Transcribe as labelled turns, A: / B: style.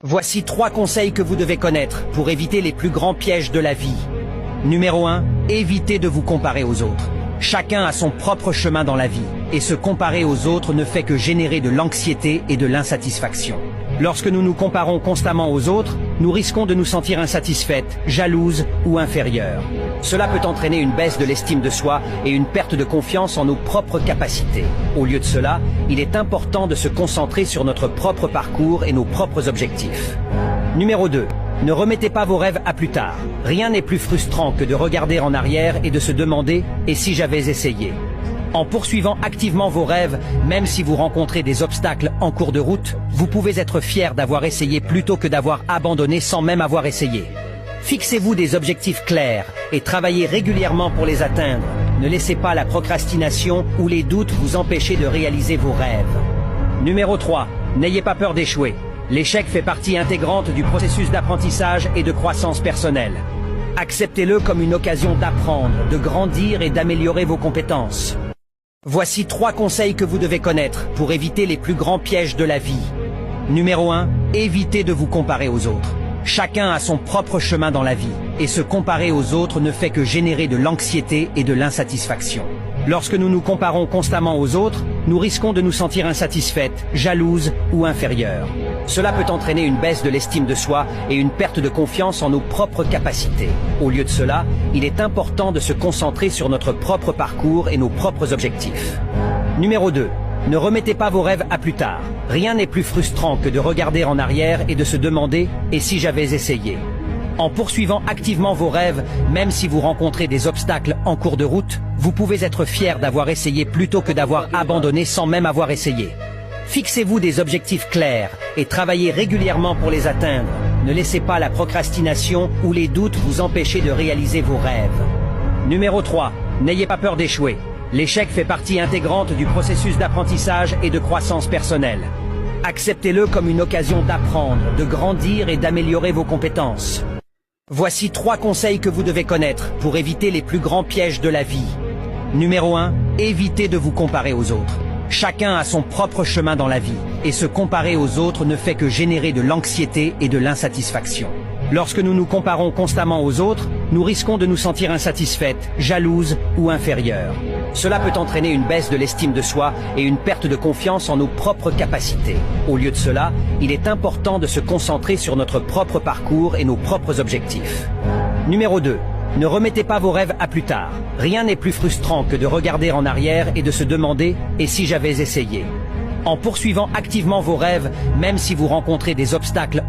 A: Voici 3 conseils que vous devez connaître pour éviter les plus grands pièges de la vie. Numéro 1, évitez de vous comparer aux autres. Chacun a son propre chemin dans la vie, et se comparer aux autres ne fait que générer de l'anxiété et de l'insatisfaction. Lorsque nous nous comparons constamment aux autres, nous risquons de nous sentir insatisfaites, jalouses ou inférieures. Cela peut entraîner une baisse de l'estime de soi et une perte de confiance en nos propres capacités. Au lieu de cela, il est important de se concentrer sur notre propre parcours et nos propres objectifs. Numéro 2. Ne remettez pas vos rêves à plus tard. Rien n'est plus frustrant que de regarder en arrière et de se demander « et si j'avais essayé ?» En poursuivant activement vos rêves, même si vous rencontrez des obstacles en cours de route, vous pouvez être fier d'avoir essayé plutôt que d'avoir abandonné sans même avoir essayé. Fixez-vous des objectifs clairs et travaillez régulièrement pour les atteindre. Ne laissez pas la procrastination ou les doutes vous empêcher de réaliser vos rêves. Numéro 3. N'ayez pas peur d'échouer. L'échec fait partie intégrante du processus d'apprentissage et de croissance personnelle. Acceptez-le comme une occasion d'apprendre, de grandir et d'améliorer vos compétences. Voici 3 conseils que vous devez connaître pour éviter les plus grands pièges de la vie. Numéro 1, évitez de vous comparer aux autres. Chacun a son propre chemin dans la vie, et se comparer aux autres ne fait que générer de l'anxiété et de l'insatisfaction. Lorsque nous nous comparons constamment aux autres, nous risquons de nous sentir insatisfaites, jalouses ou inférieures. Cela peut entraîner une baisse de l'estime de soi et une perte de confiance en nos propres capacités. Au lieu de cela, il est important de se concentrer sur notre propre parcours et nos propres objectifs. Numéro 2. Ne remettez pas vos rêves à plus tard. Rien n'est plus frustrant que de regarder en arrière et de se demander « et si j'avais essayé ?» En poursuivant activement vos rêves, même si vous rencontrez des obstacles en cours de route, vous pouvez être fier d'avoir essayé plutôt que d'avoir abandonné sans même avoir essayé. Fixez-vous des objectifs clairs et travaillez régulièrement pour les atteindre. Ne laissez pas la procrastination ou les doutes vous empêcher de réaliser vos rêves. Numéro 3. N'ayez pas peur d'échouer. L'échec fait partie intégrante du processus d'apprentissage et de croissance personnelle. Acceptez-le comme une occasion d'apprendre, de grandir et d'améliorer vos compétences. Voici 3 conseils que vous devez connaître pour éviter les plus grands pièges de la vie. Numéro 1, évitez de vous comparer aux autres. Chacun a son propre chemin dans la vie, et se comparer aux autres ne fait que générer de l'anxiété et de l'insatisfaction. Lorsque nous nous comparons constamment aux autres, nous risquons de nous sentir insatisfaites, jalouses ou inférieures. Cela peut entraîner une baisse de l'estime de soi et une perte de confiance en nos propres capacités. Au lieu de cela, il est important de se concentrer sur notre propre parcours et nos propres objectifs. Numéro 2. Ne remettez pas vos rêves à plus tard. Rien n'est plus frustrant que de regarder en arrière et de se demander « et si j'avais essayé ?» En poursuivant activement vos rêves, même si vous rencontrez des obstacles